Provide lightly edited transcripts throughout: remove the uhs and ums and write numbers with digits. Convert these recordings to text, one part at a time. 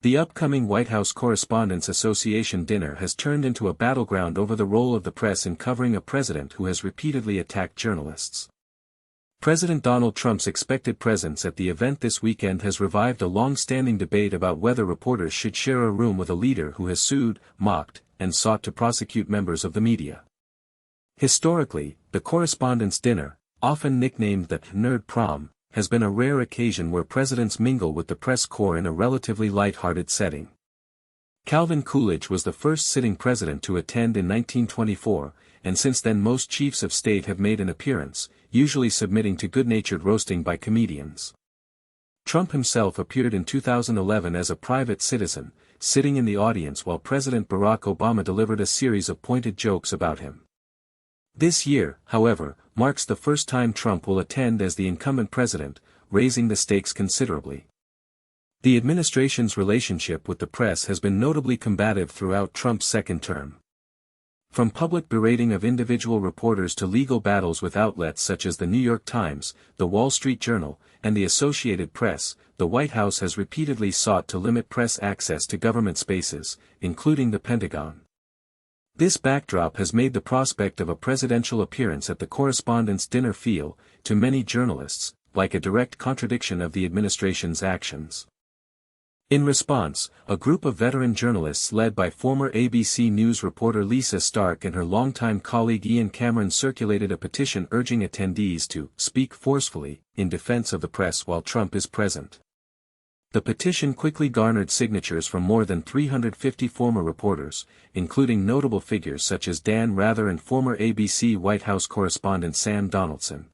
The upcoming White House Correspondents Association dinner has turned into a battleground over the role of the press in covering a president who has repeatedly attacked journalists. President Donald Trump's expected presence at the event this weekend has revived a long-standing debate about whether reporters should share a room with a leader who has sued, mocked, and sought to prosecute members of the media. Historically, the Correspondents' Dinner, often nicknamed the Nerd Prom, has been a rare occasion where presidents mingle with the press corps in a relatively light-hearted setting. Calvin Coolidge was the first sitting president to attend in 1924, and since then most chiefs of state have made an appearance, usually submitting to good-natured roasting by comedians. Trump himself appeared in 2011 as a private citizen, sitting in the audience while President Barack Obama delivered a series of pointed jokes about him. This year, however, marks the first time Trump will attend as the incumbent president, raising the stakes considerably. The administration's relationship with the press has been notably combative throughout Trump's second term. From public berating of individual reporters to legal battles with outlets such as the New York Times, the Wall Street Journal, and the Associated Press, the White House has repeatedly sought to limit press access to government spaces, including the Pentagon. This backdrop has made the prospect of a presidential appearance at the Correspondents' Dinner feel, to many journalists, like a direct contradiction of the administration's actions. In response, a group of veteran journalists led by former ABC News reporter Lisa Stark and her longtime colleague Ian Cameron circulated a petition urging attendees to speak forcefully in defense of the press while Trump is present. The petition quickly garnered signatures from more than 350 former reporters, including notable figures such as Dan Rather and former ABC White House correspondent Sam Donaldson.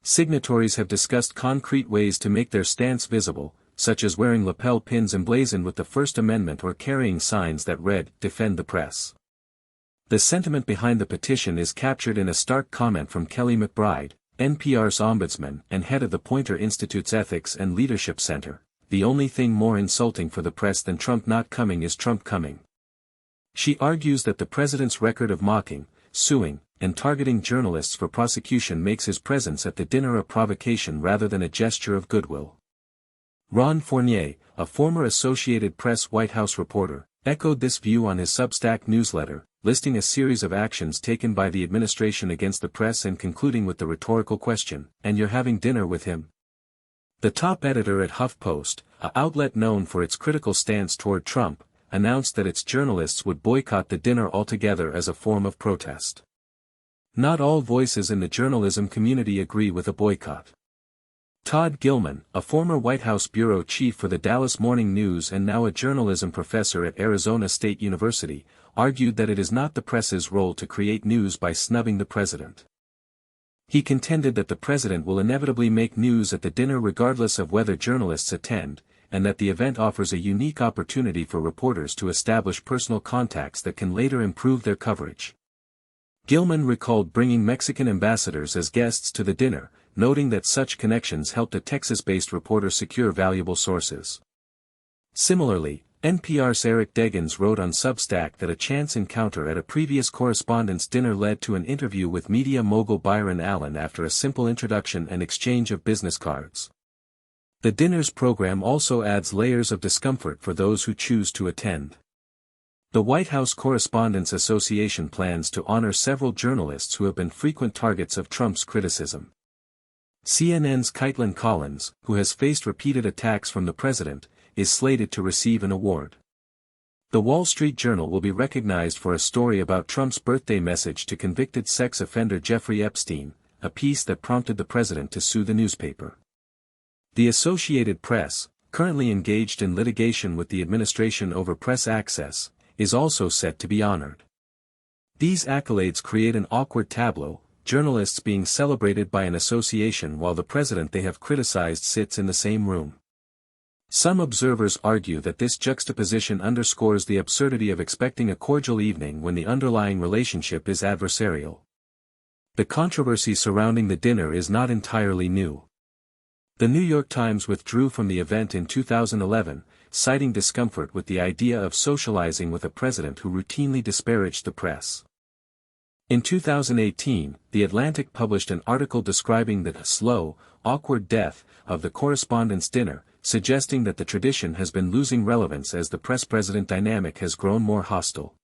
Signatories have discussed concrete ways to make their stance visible, such as wearing lapel pins emblazoned with the First Amendment or carrying signs that read, "Defend the Press." The sentiment behind the petition is captured in a stark comment from Kelly McBride, NPR's ombudsman and head of the Poynter Institute's Ethics and Leadership Center. The only thing more insulting for the press than Trump not coming is Trump coming. She argues that the president's record of mocking, suing, and targeting journalists for prosecution makes his presence at the dinner a provocation rather than a gesture of goodwill. Ron Fournier, a former Associated Press White House reporter, echoed this view on his Substack newsletter, listing a series of actions taken by the administration against the press and concluding with the rhetorical question, "And you're having dinner with him?" The top editor at HuffPost, an outlet known for its critical stance toward Trump, announced that its journalists would boycott the dinner altogether as a form of protest. Not all voices in the journalism community agree with a boycott. Todd Gilman, a former White House bureau chief for the Dallas Morning News and now a journalism professor at Arizona State University, argued that it is not the press's role to create news by snubbing the president. He contended that the president will inevitably make news at the dinner regardless of whether journalists attend, and that the event offers a unique opportunity for reporters to establish personal contacts that can later improve their coverage. Gilman recalled bringing Mexican ambassadors as guests to the dinner, noting that such connections helped a Texas-based reporter secure valuable sources. Similarly, NPR's Eric Deggans wrote on Substack that a chance encounter at a previous correspondents' dinner led to an interview with media mogul Byron Allen after a simple introduction and exchange of business cards. The dinner's program also adds layers of discomfort for those who choose to attend. The White House Correspondents Association plans to honor several journalists who have been frequent targets of Trump's criticism. CNN's Caitlin Collins, who has faced repeated attacks from the president, is slated to receive an award. The Wall Street Journal will be recognized for a story about Trump's birthday message to convicted sex offender Jeffrey Epstein, a piece that prompted the president to sue the newspaper. The Associated Press, currently engaged in litigation with the administration over press access, is also set to be honored. These accolades create an awkward tableau, journalists being celebrated by an association while the president they have criticized sits in the same room. Some observers argue that this juxtaposition underscores the absurdity of expecting a cordial evening when the underlying relationship is adversarial. The controversy surrounding the dinner is not entirely new. The New York Times withdrew from the event in 2011, citing discomfort with the idea of socializing with a president who routinely disparaged the press. In 2018, The Atlantic published an article describing the slow, awkward death of the Correspondents' Dinner, suggesting that the tradition has been losing relevance as the press-president dynamic has grown more hostile.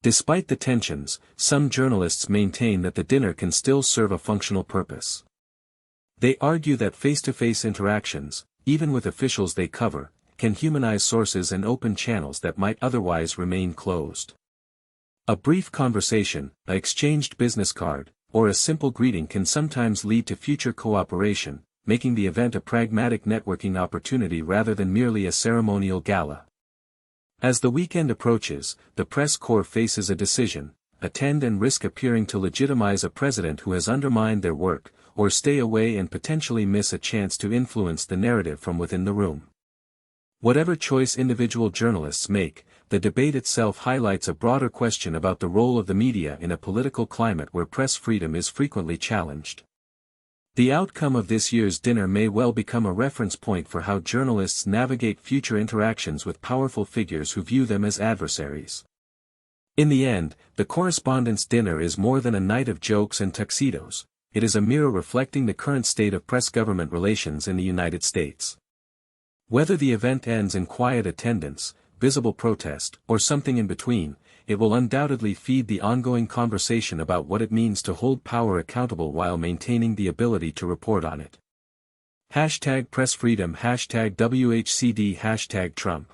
Despite the tensions, some journalists maintain that the dinner can still serve a functional purpose. They argue that face-to-face interactions, even with officials they cover, can humanize sources and open channels that might otherwise remain closed. A brief conversation, an exchanged business card, or a simple greeting can sometimes lead to future cooperation, making the event a pragmatic networking opportunity rather than merely a ceremonial gala. As the weekend approaches, the press corps faces a decision: attend and risk appearing to legitimize a president who has undermined their work, or stay away and potentially miss a chance to influence the narrative from within the room. Whatever choice individual journalists make, the debate itself highlights a broader question about the role of the media in a political climate where press freedom is frequently challenged. The outcome of this year's dinner may well become a reference point for how journalists navigate future interactions with powerful figures who view them as adversaries. In the end, the Correspondents' Dinner is more than a night of jokes and tuxedos. It is a mirror reflecting the current state of press-government relations in the United States. Whether the event ends in quiet attendance, visible protest, or something in between, it will undoubtedly feed the ongoing conversation about what it means to hold power accountable while maintaining the ability to report on it. #PressFreedom #WHCD #Trump